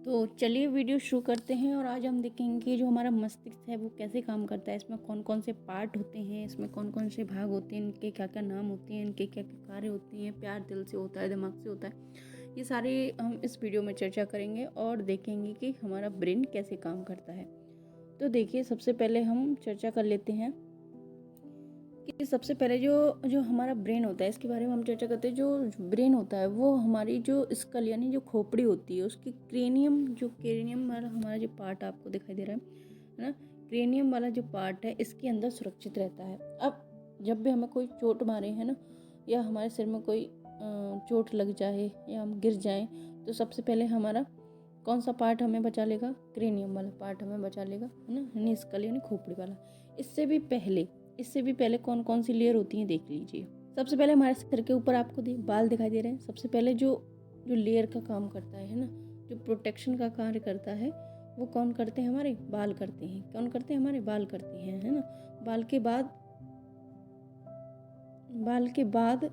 तो चलिए वीडियो शुरू करते हैं और आज हम देखेंगे कि जो हमारा मस्तिष्क है वो कैसे काम करता है, इसमें कौन कौन से पार्ट होते हैं, इसमें कौन कौन से भाग होते हैं, इनके क्या क्या नाम होते हैं, इनके क्या क्या कार्य होते हैं। प्यार दिल से होता है, दिमाग से होता है। ये सारे हम इस वीडियो में चर्चा करेंगे और देखेंगे कि हमारा ब्रेन कैसे काम करता है। तो देखिए, सबसे पहले हम चर्चा कर लेते हैं कि सबसे पहले जो जो हमारा ब्रेन होता है इसके बारे में हम चर्चा करते हैं। जो ब्रेन होता है वो हमारी जो स्कल यानी जो खोपड़ी होती है उसकी क्रेनियम वाला हमारा जो पार्ट आपको दिखाई दे रहा है ना, क्रेनियम वाला जो पार्ट है इसके अंदर सुरक्षित रहता है। अब जब भी हमें कोई चोट मारे है ना, या हमारे सिर में कोई चोट लग जाए या हम गिर जाएं, तो सबसे पहले हमारा कौन सा पार्ट हमें बचा लेगा? क्रेनियम वाला पार्ट हमें बचा लेगा, है ना, यानी स्कल यानी खोपड़ी वाला। इससे भी पहले कौन कौन सी लेयर होती हैं देख लीजिए। सबसे पहले हमारे सिर के ऊपर आपको बाल दिखाई दे रहे हैं। सबसे पहले जो जो लेयर का काम करता है ना, जो प्रोटेक्शन का कार्य करता है, वो कौन करते हैं? हमारे बाल करते हैं। कौन करते हैं? हमारे बाल करते हैं, है ना। बाल के बाद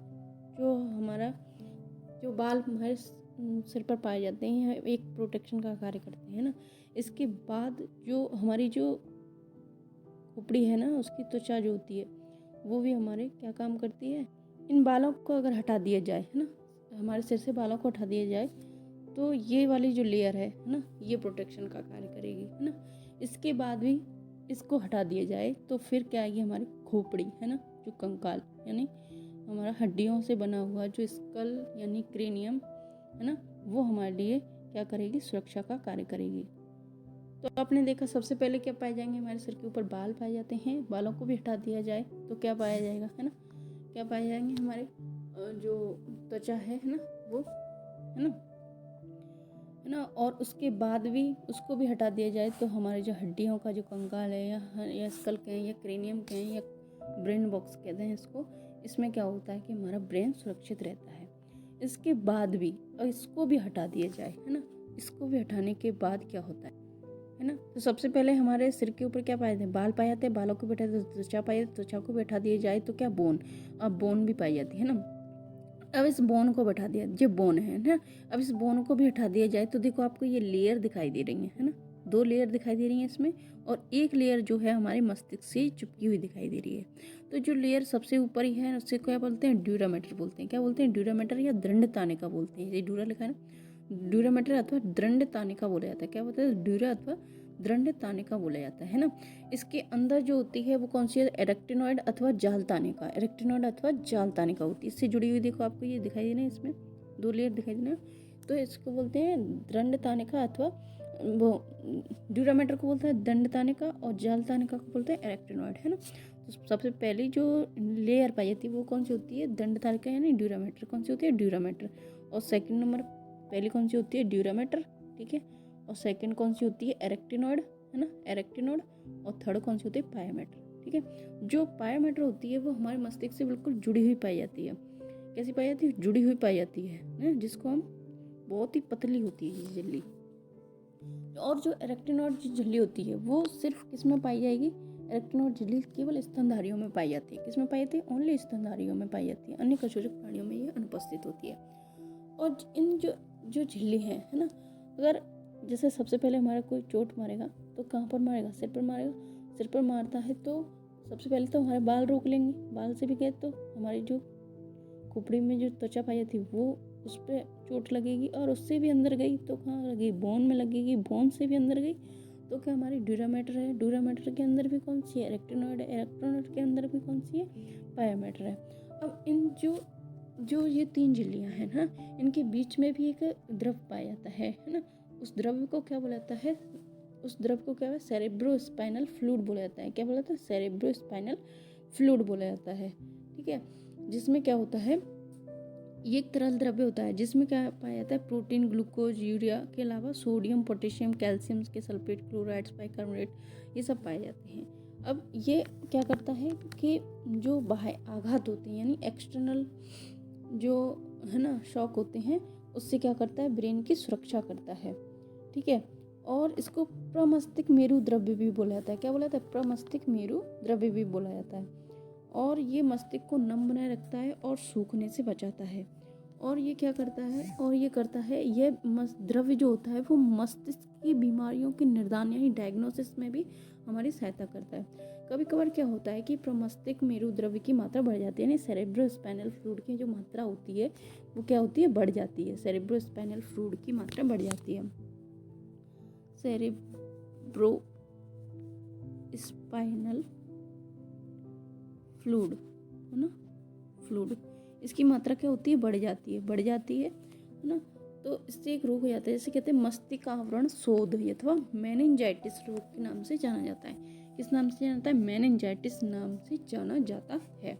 जो बाल हमारे सिर पर पाए जाते हैं एक प्रोटेक्शन का कार्य करते हैं ना। इसके बाद जो हमारी जो खोपड़ी है ना, उसकी त्वचा जो होती है वो भी हमारे क्या काम करती है? इन बालों को अगर हटा दिया जाए, है ना, हमारे सिर से बालों को हटा दिया जाए तो ये वाली जो लेयर है ना, ये प्रोटेक्शन का कार्य करेगी, है ना। इसके बाद भी इसको हटा दिया जाए तो फिर क्या आएगी? हमारी खोपड़ी, है ना, जो कंकाल यानी हमारा हड्डियों से बना हुआ जो स्कल यानी क्रेनियम है ना, वो हमारे लिए क्या करेगी? सुरक्षा का कार्य करेगी। तो आपने देखा, सबसे पहले क्या पाए जाएंगे? हमारे सिर के ऊपर बाल पाए जाते हैं। बालों को भी हटा दिया जाए तो क्या पाया जाएगा, है ना, क्या पाए जाएंगे? हमारे जो त्वचा है ना, वो है ना। और उसके बाद भी उसको भी हटा दिया जाए तो हमारे जो हड्डियों का जो कंकाल है या स्कल कहें या क्रेनियम कहें या ब्रेन बॉक्स कहते हैं इसको, इसमें क्या होता है कि हमारा ब्रेन सुरक्षित रहता है। इसके बाद भी इसको भी हटा दिया जाए, है ना, इसको भी हटाने के बाद क्या होता है ना। तो सबसे पहले हमारे सिर के ऊपर क्या पाए जाते हैं? बाल पाए जाते हैं। बालों को भी हटा दिया, त्वचा पाई, त्वचा को भी हटा दिया जाए तो क्या? बोन। अब बोन भी पाई जाती है ना। अब इस बोन को हटा दिया, जो बोन है ना, अब इस बोन को भी हटा दिया जाए तो देखो आपको ये लेयर दिखाई दे रही है ना, 2 लेयर दिखाई दे रही है इसमें, और एक लेयर जो है हमारे मस्तिष्क से चिपकी हुई दिखाई दे रही है। तो जो लेयर सबसे ऊपर ही है उससे क्या बोलते हैं? ड्यूरामेटर बोलते हैं। क्या बोलते हैं? ड्यूरामेटर या दंड तानिका बोलते हैं। ये ड्यूरा लिखा है ना, ड्यूरामेटर अथवा दंड तानिका बोला जाता है। क्या बोलते हैं? ड्यूरा अथवा दंड तानिका बोला जाता है ना। इसके अंदर जो होती है वो कौन सी है? एरेक्टिनॉइड अथवा जाल तानिका। एरेक्टिनॉइड अथवा जाल तानिका होती है, इससे जुड़ी हुई। देखो आपको ये दिखाई दे रहा है, इसमें 2 लेयर दिखाई दे रहे हैं। तो इसको बोलते हैं दंड तानिका अथवा वो ड्यूरामेटर को बोलते हैं दंड तानिका और जाल तानिका को बोलते हैं एरेक्टिनॉइड, है ना। तो सबसे पहली जो लेयर पाई जाती है वो कौन सी होती है? दंड तानिका यानी ड्यूरामेटर। कौन सी होती है? ड्यूरामेटर। और सेकंड नंबर पहली कौन सी होती है? ड्यूरामेटर, ठीक है। और सेकंड कौन सी होती है? एरेक्टिनॉइड, है ना, एरेक्टिनॉइड। और थर्ड कौन सी होती है? पायोमेटर, ठीक है। जो पायोमेटर होती है वो हमारे मस्तिष्क से बिल्कुल जुड़ी हुई पाई जाती है। कैसी पाई जाती है? जुड़ी हुई पाई जाती है ना, जिसको हम बहुत ही पतली होती है ये झिल्ली। और जो एरेक्टिनॉइड झिल्ली होती है वो सिर्फ किस में पाई जाएगी? एरेक्टिनॉइड झिल्ली केवल स्तनधारियों में पाई जाती है। किस में पाई जाती है? ओनली स्तनधारियों में पाई जाती है। अन्य कशेरुक प्राणियों में ये अनुपस्थित होती है। और इन जो झिल्ली है ना, अगर जैसे सबसे पहले हमारा कोई चोट मारेगा तो कहाँ पर मारेगा? सिर पर मारेगा। सिर पर मारता है तो सबसे पहले तो हमारे बाल रोक लेंगे। बाल से भी गए तो हमारी जो खोपड़ी में जो त्वचा पाई जाती है वो उस पर चोट लगेगी, और उससे भी अंदर गई तो कहाँ लगेगी? बोन में लगेगी। बोन से भी अंदर गई तो क्या? हमारी ड्यूरामेटर है। ड्यूरामेटर के अंदर भी कौन सी है? एरेक्टिनॉइड है। एरेक्टिनॉइड के अंदर भी कौन सी है? पायोमेटर है। अब इन जो ये 3 झिल्लियाँ हैं ना, इनके बीच में भी एक द्रव पाया जाता है ना। उस द्रव को क्या बोला जाता है? उस द्रव को क्या है? सेरेब्रोस्पाइनल फ्लूइड बोला जाता है। क्या बोला जाता है? सेरेब्रोस्पाइनल फ्लूइड बोला जाता है, ठीक है। जिसमें क्या होता है? ये एक तरल द्रव्य होता है जिसमें क्या पाया जाता है? प्रोटीन, ग्लूकोज, यूरिया के अलावा सोडियम, पोटेशियम, कैल्शियम के सल्फेट, क्लोराइड्स, बाइकार्बोनेट, ये सब पाए जाते हैं। अब ये क्या करता है कि जो बाह्य आघात होते हैं यानी एक्सटर्नल जो है ना शॉक होते हैं, उससे क्या करता है? ब्रेन की सुरक्षा करता है, ठीक है। और इसको प्रमस्तिष्क मेरु द्रव्य भी बोला जाता है। क्या बोला जाता है? प्रमस्तिष्क मेरु द्रव्य भी बोला जाता है। और ये मस्तिष्क को नम बनाए रखता है और सूखने से बचाता है। और ये क्या करता है, और ये करता है, ये द्रव्य जो होता है वो मस्तिष्क की बीमारियों के निदान यानी डायग्नोसिस में भी हमारी सहायता करता है। कभी कभार क्या होता है कि प्रमस्तिष्क मेरु द्रव्य की मात्रा बढ़ जाती है, यानी सेरेब्रोस्पाइनल फ्लूइड की जो मात्रा होती है वो क्या होती है, बढ़ जाती है। सेरेब्रोस्पाइनल फ्लूइड की मात्रा बढ़ जाती है। सेरेब्रो स्पाइनल फ्लूइड है ना, फ्लूइड, इसकी मात्रा क्या होती है, बढ़ जाती है ना। तो इससे एक रोग हो जाता है, जैसे कहते हैं मस्तिष्क आवरण शोध अथवा मेनिंजाइटिस रोग के नाम से जाना जाता है। किस नाम से जाना जाता है, मेनिंजाइटिस नाम से जाना जाता है।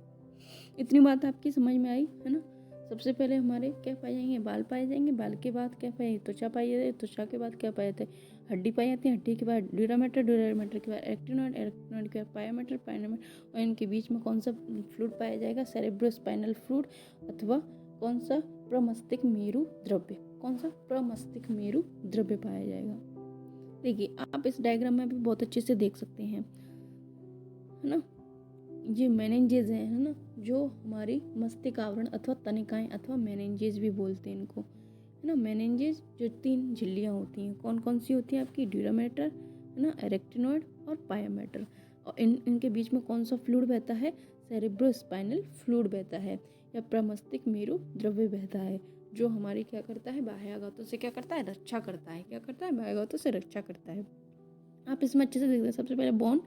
इतनी बात आपकी समझ में आई है ना। सबसे पहले हमारे क्या पाए जाएंगे, बाल पाए जाएंगे, बाल के बाद क्या पाए, त्वचा पाई जाती है, त्वचा के बाद क्या पाए जाते हैं, हड्डी पाई जाती है, हड्डी के बाद ड्यूरामेटर, ड्यूरामेटर के बाद एक्टिनोइड, एक्टिनोइड के बाद पायोमेटर, पायोमेटर, और इनके बीच में कौन सा फ्लूइड पाया जाएगा, सेरेब्रोस्पाइनल फ्लूइड अथवा कौन सा, प्रमस्तिष्क मेरु द्रव्य, कौन सा, प्रमस्तिष्क मेरु द्रव्य पाया जाएगा। देखिए आप इस डायग्राम में भी बहुत अच्छे से देख सकते हैं है ना, ये मेनिंजेस है ना, जो हमारी मस्तिष्क आवरण अथवा तनिकाएं अथवा मेनिंजेस भी बोलते हैं इनको, है ना। मेनिंजेस जो 3 झिल्लियाँ होती हैं, कौन कौन सी होती हैं आपकी, ड्यूरामेटर है ना, एरेक्टिनोइड और पायोमेटर, और इनके बीच में कौन सा फ्लूइड बहता है, सेरेब्रोस्पाइनल फ्लूइड बहता है या प्रमस्तिष्क मेरु द्रव्य बहता है, जो हमारी क्या करता है, बाह्याघातों से क्या करता है, रक्षा करता है, क्या करता है, बाह्याघातों से रक्षा करता है। आप इसमें अच्छे से देखते हैं, सबसे पहले बोन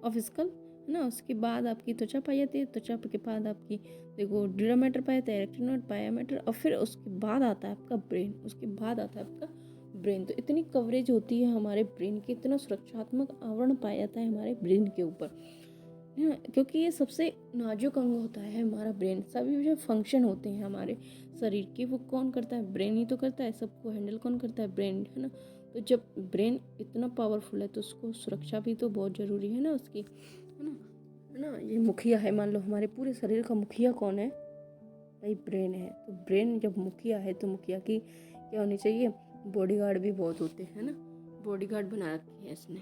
ऑफ स्कल है ना, उसके बाद आपकी त्वचा पाई जाती है, त्वचा के बाद आपकी देखो ड्यूरामेटर पाया जाता है, एरेक्टिनोइड, पायोमेटर, और फिर उसके बाद आता है आपका ब्रेन, उसके बाद आता है आपका ब्रेन। तो इतनी कवरेज होती है हमारे ब्रेन की, इतना सुरक्षात्मक आवरण पाया जाता है हमारे ब्रेन के ऊपर, है ना, क्योंकि ये सबसे नाजुक अंग होता है हमारा ब्रेन। सभी जो फंक्शन होते हैं हमारे शरीर के वो कौन करता है, ब्रेन ही तो करता है, सबको हैंडल कौन करता है, ब्रेन, है ना। तो जब ब्रेन इतना पावरफुल है तो उसको सुरक्षा भी तो बहुत ज़रूरी है ना उसकी, है ना। ये मुखिया है, मान लो हमारे पूरे शरीर का मुखिया कौन है, भाई ब्रेन है। तो ब्रेन जब मुखिया है तो मुखिया की क्या होनी चाहिए, बॉडीगार्ड भी बहुत होते हैं ना, बॉडीगार्ड बना रखे हैं इसने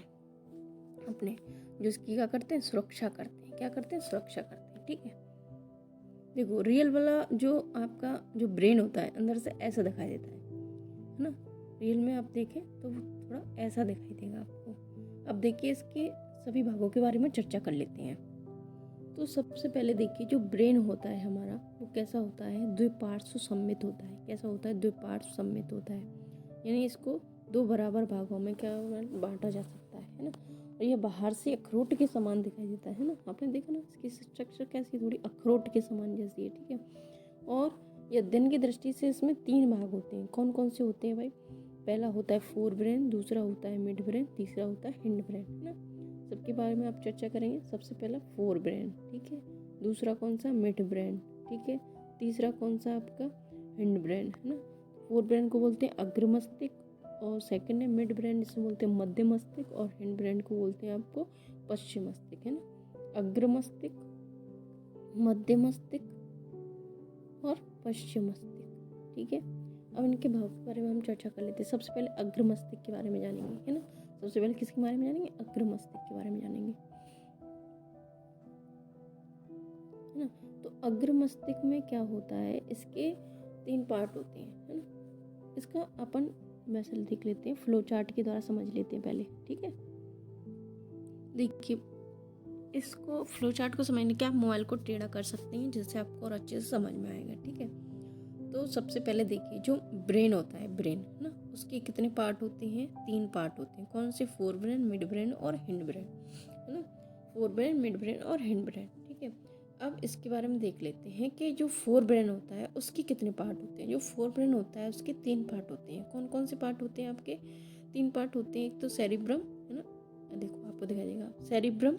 अपने, जो इसकी क्या करते हैं, सुरक्षा करते हैं, क्या करते हैं, सुरक्षा करते हैं, ठीक है। देखो रियल वाला जो आपका जो ब्रेन होता है अंदर से ऐसा दिखाई देता है ना, रियल में आप देखें तो वो थोड़ा ऐसा दिखाई देगा आपको। अब देखिए इसके सभी भागों के बारे में चर्चा कर लेते हैं। तो सबसे पहले देखिए जो ब्रेन होता है हमारा वो कैसा होता है, द्विपार्श्व सममित होता है। कैसा होता है, द्विपार्श्व सममित होता है, यानी इसको 2 बराबर भागों में क्या बांटा जा सकता है ना। और ये बाहर से अखरोट के समान दिखाई देता है ना, आपने देखा ना इसकी स्ट्रक्चर कैसी, थोड़ी अखरोट के समान जैसी है, ठीक है। और ये दिन की दृष्टि से इसमें 3 भाग होते हैं। कौन कौन से होते हैं भाई, पहला होता है फोर ब्रेन, दूसरा होता है मिड ब्रेन, तीसरा होता है हिंड ब्रेन, है ना। सबके बारे में आप चर्चा करेंगे। सबसे पहला फोर ब्रेन, ठीक है, दूसरा कौन सा, मिड ब्रेन, ठीक है, तीसरा कौन सा आपका, हिंड ब्रेन, है ना। फोर ब्रेन को बोलते हैं अग्र मस्तिष्क, और सेकंड है मिड ब्रेन, जिसमें बोलते हैं मध्य मस्तिष्क, और हिंड ब्रेन को बोलते हैं आपको पश्चिम मस्तिष्क, है ना। अग्र मस्तिष्क, मध्य मस्तिष्क और पश्चिम मस्तिष्क, ठीक है। अब इनके भाव के बारे में हम चर्चा कर लेते हैं। सबसे पहले अग्र मस्तिष्क के बारे में जानेंगे, है ना। सबसे पहले किसके बारे में जानेंगे, अग्र मस्तिष्क के बारे में जानेंगे, है ना। तो अग्र मस्तिष्क में क्या होता है, इसके 3 पार्ट होते हैं, है ना। इसका अपन वैसे देख लेते हैं, फ्लो चार्ट के द्वारा समझ लेते हैं पहले, ठीक है। देखिए इसको फ्लो चार्ट को समझने के आप मोबाइल को टेढ़ा कर सकते हैं, जिससे आपको और अच्छे से समझ में आएगा, ठीक है। तो सबसे पहले देखिए जो ब्रेन होता है, ब्रेन है ना, उसके कितने पार्ट होते हैं, 3 पार्ट होते हैं। कौन से, फोर ब्रेन, मिड ब्रेन और हिंड ब्रेन, है ना। फोर ब्रेन, मिड ब्रेन और हिंड ब्रेन, ठीक है। अब इसके बारे में देख लेते हैं कि जो फोर ब्रेन होता है उसके कितने पार्ट होते हैं। जो फोर ब्रेन होता है उसके 3 पार्ट होते हैं। कौन कौन से पार्ट होते हैं आपके, 3 पार्ट होते हैं। एक तो सेरिब्रम, है ना, देखो आपको दिखाई देगा, सेरिब्रम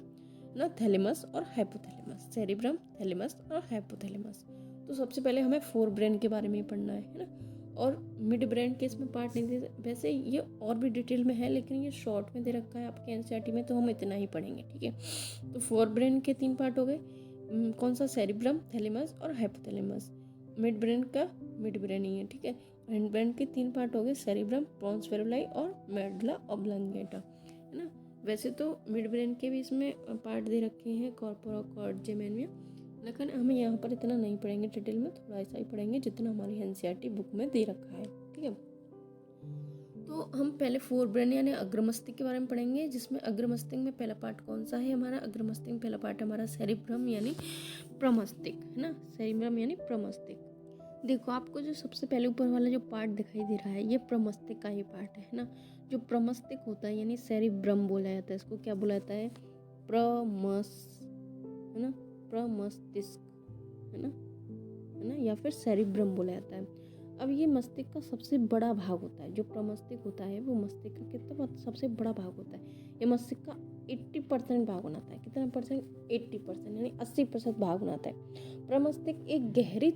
ना, थैलेमस और हाइपोथैलेमस, सेरिब्रम, थैलेमस और हाइपोथैलेमस। तो सबसे पहले हमें फोर ब्रेन के बारे में पढ़ना है ना। और मिड ब्रेन के इसमें पार्ट नहीं दे, वैसे ये और भी डिटेल में है, लेकिन ये शॉर्ट में दे रखा है आपके एनसीईआरटी में, तो हम इतना ही पढ़ेंगे, ठीक है। तो फोर ब्रेन के 3 पार्ट हो गए, कौन सा, सेरिब्रम, थैलेमस और हाइपोथैलेमस। मिड ब्रेन का मिड ब्रेन ही है, ठीक है। हिंड ब्रेन के 3 पार्ट हो गए, सेरिब्रम, पोन्स फेरुलाई और मेडुला ऑब्लांगेटा, है ना। वैसे तो मिड ब्रेन के भी इसमें पार्ट दे रखे हैं, कॉर्पोरा कॉर्ड जेमेनिया लेकिन हम यहाँ पर इतना नहीं पढ़ेंगे डिटेल में, थोड़ा ऐसा ही पढ़ेंगे जितना हमारी एनसीईआरटी बुक में दे रखा है, ठीक है। तो हम पहले फोर ब्रेन यानी अग्र मस्तिष्क के बारे में पढ़ेंगे, जिसमें अग्र मस्तिष्क में पहला पार्ट कौन सा है हमारा? अग्र मस्तिष्क में पहला पार्ट हमारा सेरिब्रम यानी प्रमस्तिष्क, है ना, सेरिब्रम यानी प्रमस्तिष्क। देखो आपको जो सबसे पहले ऊपर वाला जो पार्ट दिखाई दे रहा है ये प्रमस्तिष्क का ही पार्ट है ना। जो प्रमस्तिष्क होता है यानी सेरिब्रम बोला जाता है, इसको क्या बोला जाता है? है ना, प्रमस्तिष्क, है ना, या फिर सेरिब्रम बोला जाता है। अब ये मस्तिष्क का सबसे बड़ा भाग होता है। जो प्रमस्तिष्क होता है वो मस्तिष्क का कितना सबसे बड़ा भाग होता है। ये मस्तिष्क का 80% भाग बनाता है। कितना परसेंट? 80% यानी 80% भाग बनाता है। प्रमस्तिष्क एक गहरी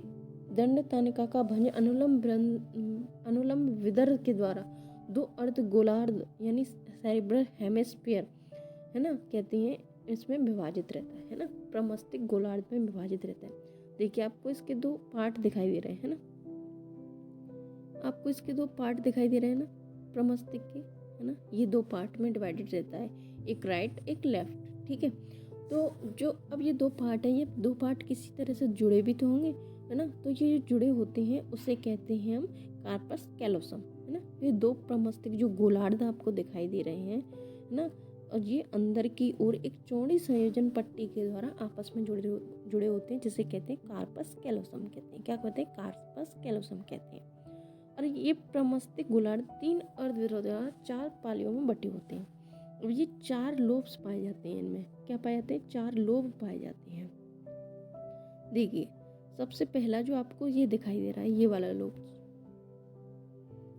दंड तानिका का भंज अनुलंब विदर के द्वारा दो अर्ध गोलार्ध यानी सेरिब्रल हेमिस्फीयर, है ना, कहते हैं, इसमें विभाजित रहता है ना। प्रमस्तिष्क गोलार्ध में विभाजित रहता है। देखिए आपको इसके दो पार्ट दिखाई दे रहे हैं ना, आपको इसके दो पार्ट दिखाई दे रहे हैं ना प्रमस्तिष्क के, है ना। ये दो पार्ट में डिवाइडेड रहता है, एक राइट एक लेफ्ट, ठीक है। तो जो अब ये दो पार्ट है, ये दो पार्ट किसी तरह से जुड़े भी तो होंगे, है ना। तो ये जो जुड़े होते हैं उसे कहते हैं हम कार्पस कैलोसम, है ना। ये दो प्रमस्तिष्क जो गोलार्ध आपको दिखाई दे रहे हैं, है ना, और ये अंदर की ओर एक चौड़ी संयोजन पट्टी के द्वारा आपस में जुड़े होते हैं, जिसे कहते हैं कार्पस कैलोसम कहते हैं। क्या कहते हैं? कार्पस कैलोसम कहते हैं। और ये प्रमस्तिष्क गोलार्ध 3 अर्धविरोधाकार 4 पालियों में बटे होते हैं। अब ये 4 लोब्स पाए जाते हैं। इनमें क्या पाए जाते हैं? 4 लोब पाए जाते हैं। देखिए सबसे पहला जो आपको ये दिखाई दे रहा है, ये वाला लोब,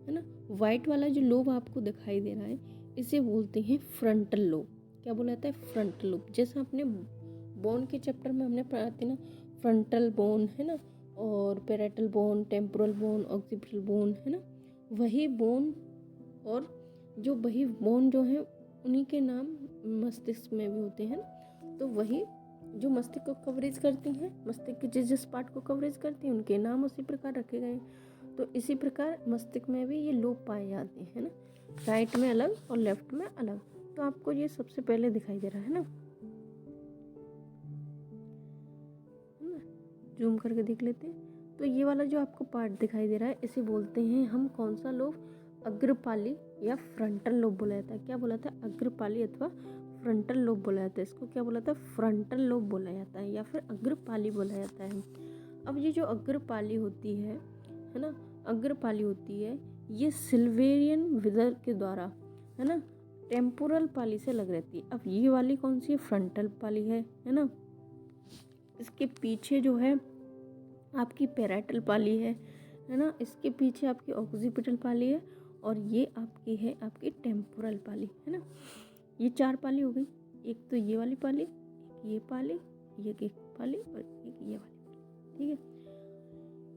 है ना, व्हाइट वाला जो लोब आपको दिखाई दे रहा है, इसे बोलते हैं फ्रंटल लोब। क्या बोला जाता है? Frontal lobe. जैसा अपने बोन के चैप्टर में हमने पढ़ा था ना, फ्रंटल बोन, है ना, और parietal bone, temporal bone, occipital bone, है ना, वही बोन और जो वही बोन जो है उन्हीं के नाम मस्तिष्क में भी होते हैं ना। तो वही जो मस्तिष्क को कवरेज करती हैं, मस्तिष्क के जिस पार्ट को कवरेज करती हैं उनके नाम उसी प्रकार रखे गए। तो इसी प्रकार मस्तिष्क में भी ये लोब पाए जाते हैं ना, राइट में अलग और लेफ्ट में अलग। तो आपको ये सबसे पहले दिखाई दे रहा है ना, जूम करके देख लेते हैं। तो ये वाला जो आपको पार्ट दिखाई दे रहा है इसे बोलते हैं हम कौन सा लोब? अग्रपाली या फ्रंटल लोब बोला जाता है। क्या बोला था? अग्रपाली अथवा फ्रंटल लोब बोला जाता है। इसको क्या बोला था? फ्रंटल लोब बोला जाता है या फिर अग्रपाली बोला जाता है। अब ये जो अग्रपाली होती है ना, अग्रपाली होती है, ये सिल्वेरियन विदर के द्वारा, है ना, टेम्पोरल पाली से लग रहती है। अब ये वाली कौन सी है? फ्रंटल पाली है ना। इसके पीछे जो है आपकी पेराइटल पाली है ना। इसके पीछे आपकी ऑक्सीपिटल पाली है और ये आपकी है आपकी टेम्पोरल पाली, है ना। ये 4 पाली हो गई। एक तो ये वाली पाली, एक ये पाली, एक पाली और एक ये वाली, ठीक है।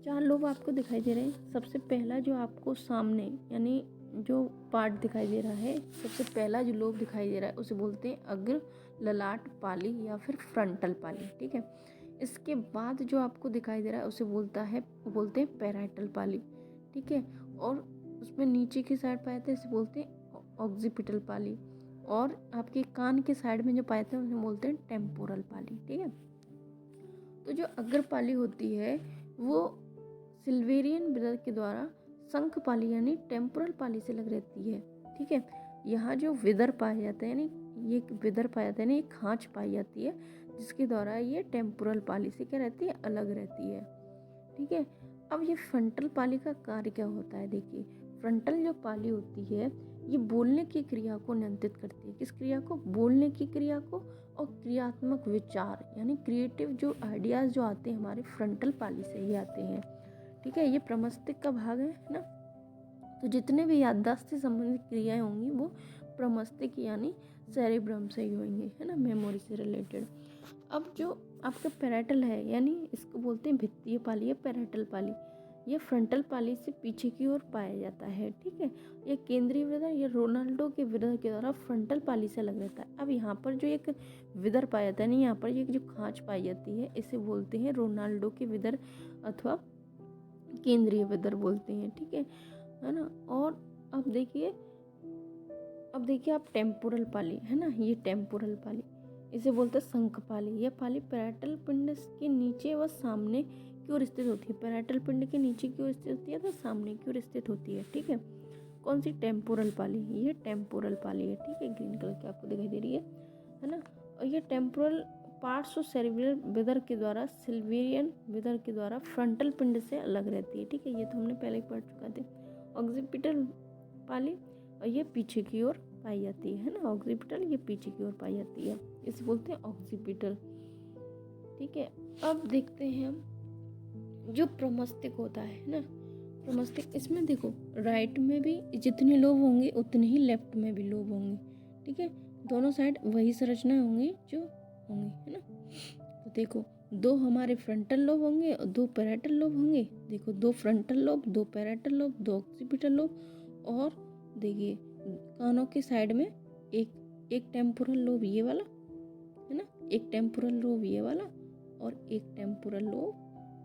4 लोब आपको दिखाई दे रहे हैं। सबसे पहला जो आपको सामने यानी जो पार्ट दिखाई दे रहा है, सबसे पहला जो लोब दिखाई दे रहा है उसे बोलते हैं अग्र ललाट पाली या फिर फ्रंटल पाली, ठीक है। इसके बाद जो आपको दिखाई दे रहा है उसे बोलते हैं पेराइटल पाली, ठीक है। और उसमें नीचे की साइड पाए थे इसे बोलते हैं ऑक्सीपिटल पाली, और आपके कान के साइड में जो पाए थे उसे बोलते हैं टेम्पोरल पाली, ठीक है। तो जो अग्र पाली होती है वो सिल्वेरियन विदर के द्वारा शंख पाली यानी टेम्पोरल पाली से लग रहती है, ठीक है। यहाँ जो विदर पाए जाते हैं यानी ये विदर पाया जाता है ना, ये खांच पाई जाती है जिसके द्वारा ये टेम्पोरल पाली से क्या रहती है? अलग रहती है, ठीक है। अब ये फ्रंटल पाली का कार्य क्या होता है? देखिए फ्रंटल जो पाली होती है ये बोलने की क्रिया को नियंत्रित करती है। किस क्रिया को? बोलने की क्रिया को। और क्रियात्मक विचार यानी क्रिएटिव जो आइडियाज़ जो आते हैं हमारे फ्रंटल पाली से ही आते हैं, ठीक है। ये प्रमस्तिष्क का भाग है ना। तो जितने भी याददाश्त से संबंधित क्रियाएं होंगी वो प्रमस्तिष्क यानी सेरिब्रम से ही होंगी, है ना, मेमोरी से रिलेटेड। अब जो आपका पेराइटल है यानी इसको बोलते हैं भित्तीय पाली या पेराइटल पाली, ये फ्रंटल पाली से पीछे की ओर पाया जाता है, ठीक है। ये केंद्रीय विदर या रोनाल्डो के विदर के द्वारा फ्रंटल पाली से लग रहता है। अब यहाँ पर जो एक विदर पाया जाता है ना, यहाँ पर ये जो खांच पाई जाती है इसे बोलते हैं रोनाल्डो के विदर अथवा केंद्रीय विदर बोलते हैं, ठीक है ना। और अब देखिए आप टेम्पोरल पाली, है ना, ये टेम्पोरल पाली, इसे बोलते हैं शंखपाली। यह पाली पैराइटल पिंड के नीचे व सामने की ओर स्थित होती है। पैराइटल पिंड के नीचे की ओर स्थित होती है तो सामने की ओर स्थित होती है। ठीक है, कौन सी? टेम्पोरल पाली। ये टेम्पोरल पाली है। ठीक है, ग्रीन कलर की आपको दिखाई दे रही है ना। और ये टेम्पोरल पार्ट्स ऑफ सेरिब्रल विदर के द्वारा, सिल्वेरियन विदर के द्वारा फ्रंटल पिंड से अलग रहती है। ठीक है, ये तो हमने पहले ही पढ़ चुका थे। ऑक्सीपिटल पाली, और ये पीछे की ओर पाई जाती है ना। ऑक्सीपिटल ये पीछे की ओर पाई जाती है, इसे बोलते हैं ऑक्सीपिटल। ठीक है, अब देखते हैं हम जो प्रमस्तिक होता है ना। प्रमस्तिक, इसमें देखो राइट में भी जितने लोब होंगे उतने ही लेफ्ट में भी लोब होंगे। ठीक है, दोनों साइड वही संरचनाएं होंगी जो होंगी, है ना। तो देखो, दो हमारे फ्रंटल लोब होंगे और दो पैराइटल लोब होंगे। देखो, दो फ्रंटल लोब, दो पैराइटल लोब, दो ऑक्सीपिटल लोब, और देखिए कानों के साइड में एक टेम्पोरल लोब ये वाला, है ना, एक टेम्पोरल लोब ये वाला, और एक टेम्पोरल लोब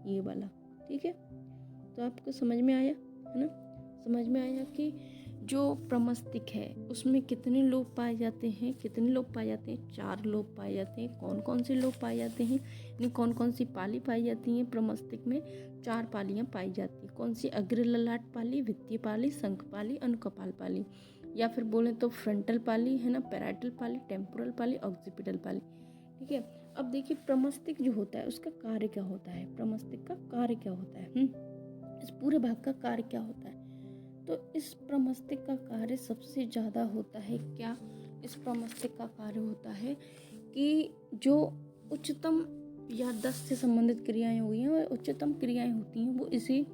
ये वाला। ठीक है, तो आपको समझ में आया, है ना। समझ में आया कि जो प्रमस्तिक है उसमें कितने लोब पाए जाते हैं। कितने लोब पाए जाते हैं? 4 लोब पाए जाते हैं। कौन कौन से लोब पाए जाते हैं, यानी कौन कौन सी पाली पाई जाती हैं? प्रमस्तिक में 4 पालियाँ पाई जाती हैं। कौन सी? अग्र ललाट पाली, वित्तीय पाली, शंख पाली, अनुकपाल पाली, या फिर बोले तो फ्रंटल पाली, है ना, पैराइटल पाली, टेम्पोरल पाली, ऑक्सीपिटल पाली। ठीक है, अब देखिए प्रमस्तिक जो होता है उसका कार्य क्या होता है। प्रमस्तिक का कार्य क्या होता है? इस पूरे भाग का कार्य क्या होता है? तो इस प्रमस्तिक का कार्य सबसे ज़्यादा होता है क्या? इस प्रमस्तिक का कार्य होता है कि जो उच्चतम याददाश्त से संबंधित क्रियाएं हुई हैं, और उच्चतम क्रियाएं होती हैं वो इसी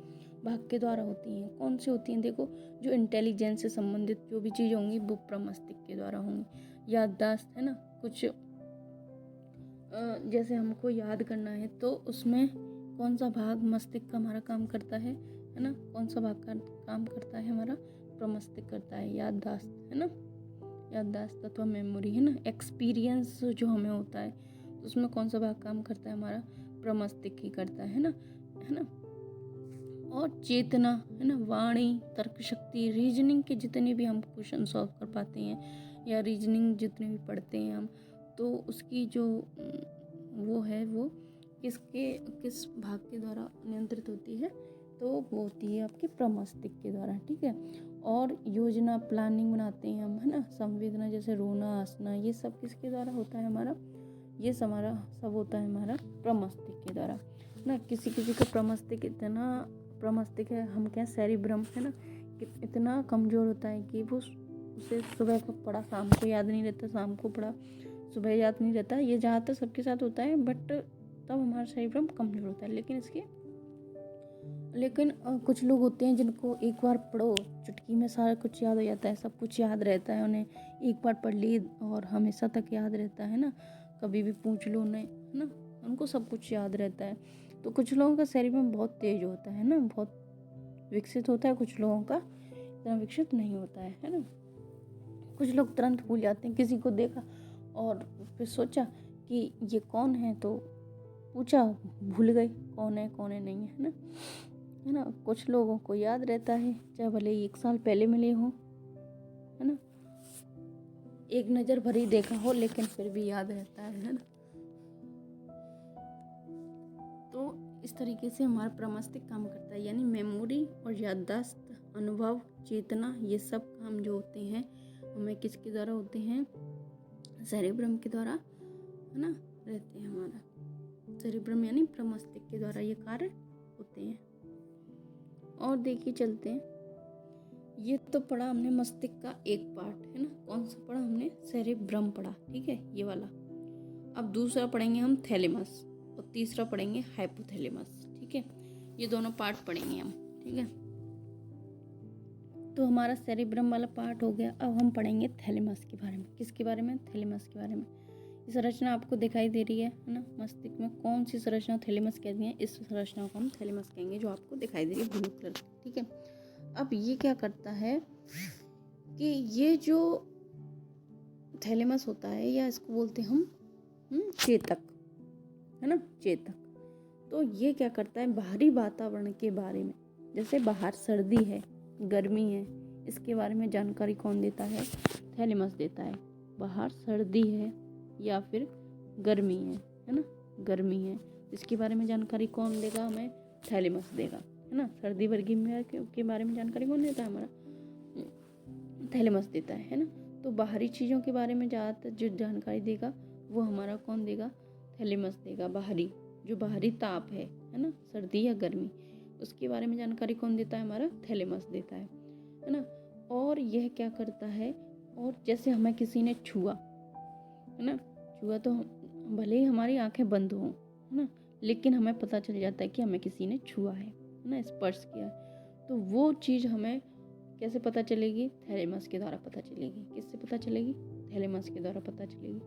भाग के द्वारा होती हैं। कौन सी होती हैं? देखो, जो इंटेलिजेंस से संबंधित जो भी चीज़ें होंगी वो प्रमस्तिक के द्वारा होंगी। याददाश्त, है ना, कुछ जैसे हमको याद करना है तो उसमें कौन सा भाग मस्तिष्क का हमारा काम करता है ना। कौन सा भाग का काम करता है? हमारा प्रमस्तिष्क करता है। याददाश्त, है ना, याददाश्त अथवा मेमोरी, है ना, एक्सपीरियंस जो हमें होता है तो उसमें कौन सा भाग काम करता है? हमारा प्रमस्तिष्क ही करता है ना, है ना। और चेतना, है ना, वाणी, तर्क शक्ति, रीजनिंग के जितने भी हम क्वेश्चन सॉल्व कर पाते हैं या रीजनिंग जितने भी पढ़ते हैं हम, तो उसकी जो वो है वो किस भाग के द्वारा नियंत्रित होती है? तो वो होती है आपके प्रमस्तिष्क के द्वारा। ठीक है, और योजना, प्लानिंग बनाते हैं हम, है ना, संवेदना जैसे रोना, हंसना, ये सब किसके द्वारा होता है? हमारा ये हमारा सब होता है हमारा प्रमस्तिष्क के द्वारा ना। किसी का प्रमस्तिष्क है, हम क्या, सेरिब्रम, है ना, कि इतना कमज़ोर होता है कि वो उसे सुबह को पढ़ा शाम को याद नहीं रहता, शाम को पढ़ा सुबह याद नहीं रहता। ये ज़्यादातर सबके साथ होता है, बट तब हमारा सेरिब्रम कमज़ोर होता है। लेकिन कुछ लोग होते हैं जिनको एक बार पढ़ो चुटकी में सारा कुछ याद हो जाता है, सब कुछ याद रहता है उन्हें, एक बार पढ़ ली और हमेशा तक याद रहता है ना। कभी भी पूछ लो उन्हें, है ना, उनको सब कुछ याद रहता है। तो कुछ लोगों का सेरिब्रम बहुत तेज होता है ना, बहुत विकसित होता है, कुछ लोगों का इतना विकसित नहीं होता है ना। कुछ लोग तुरंत भूल जाते हैं, किसी को देखा और फिर सोचा कि ये कौन है, तो पूछा, भूल गए कौन है नहीं है ना। कुछ लोगों को याद रहता है, चाहे भले ही 1 साल पहले मिले हो, है ना, एक नज़र भर ही देखा हो, लेकिन फिर भी याद रहता है ना। तो इस तरीके से हमारा प्रमस्तिष्क काम करता है, यानी मेमोरी और याददाश्त, अनुभव, चेतना, ये सब काम जो होते हैं हमें किसके द्वारा होते हैं? सेरिब्रम के द्वारा, है ना, रहते हैं। हमारा सेरिब्रम यानी प्रमस्तिष्क के द्वारा ये कार्य होते हैं। और देखिए चलते हैं, ये तो पढ़ा हमने मस्तिष्क का एक पार्ट, है ना। कौन सा पढ़ा हमने? सेरिब्रम पढ़ा, ठीक है, ये वाला। अब दूसरा पढ़ेंगे हम थैलेमस, और तीसरा पढ़ेंगे हाइपोथैलेमस। ठीक है, ये दोनों पार्ट पढ़ेंगे हम। ठीक है, तो हमारा सेरिब्रम वाला पार्ट हो गया। अब हम पढ़ेंगे थैलेमस के बारे में। किसके बारे में? थैलेमस के बारे में। ये संरचना आपको दिखाई दे रही है ना, मस्तिष्क में कौन सी संरचना थैलेमस कहती हैं? इस संरचना को हम थैलेमस कहेंगे, जो आपको दिखाई दे रही है ब्लू कलर की। ठीक है, अब ये क्या करता है कि ये जो थैलेमस होता है, या इसको बोलते हैं हम चेतक, है ना, चेतक। तो ये क्या करता है? बाहरी वातावरण के बारे में, जैसे बाहर सर्दी है, गर्मी है, इसके बारे में जानकारी कौन देता है? थैलेमस देता है। बाहर सर्दी है या फिर गर्मी है ना, गर्मी है। इसके बारे में जानकारी कौन देगा हमें? थैलेमस देगा, है ना। सर्दी वर्गी में के बारे में जानकारी कौन देता है? हमारा थैलेमस देता है ना। तो बाहरी चीज़ों के बारे में ज़्यादातर जो जानकारी देगा वो हमारा कौन देगा? थैलेमस देगा। बाहरी, जो बाहरी ताप है ना, सर्दी या गर्मी, उसके बारे में जानकारी कौन देता है? हमारा थैलेमस देता है ना। और यह क्या करता है? और जैसे हमें किसी ने छुआ, है ना, छुआ तो भले ही हमारी आंखें बंद हों, है ना, लेकिन हमें पता चल जाता है कि हमें किसी ने छुआ है ना, स्पर्श किया है। तो वो चीज़ हमें कैसे पता चलेगी? थैलेमस के द्वारा पता चलेगी। किससे पता चलेगी? थैलेमस के द्वारा पता चलेगी।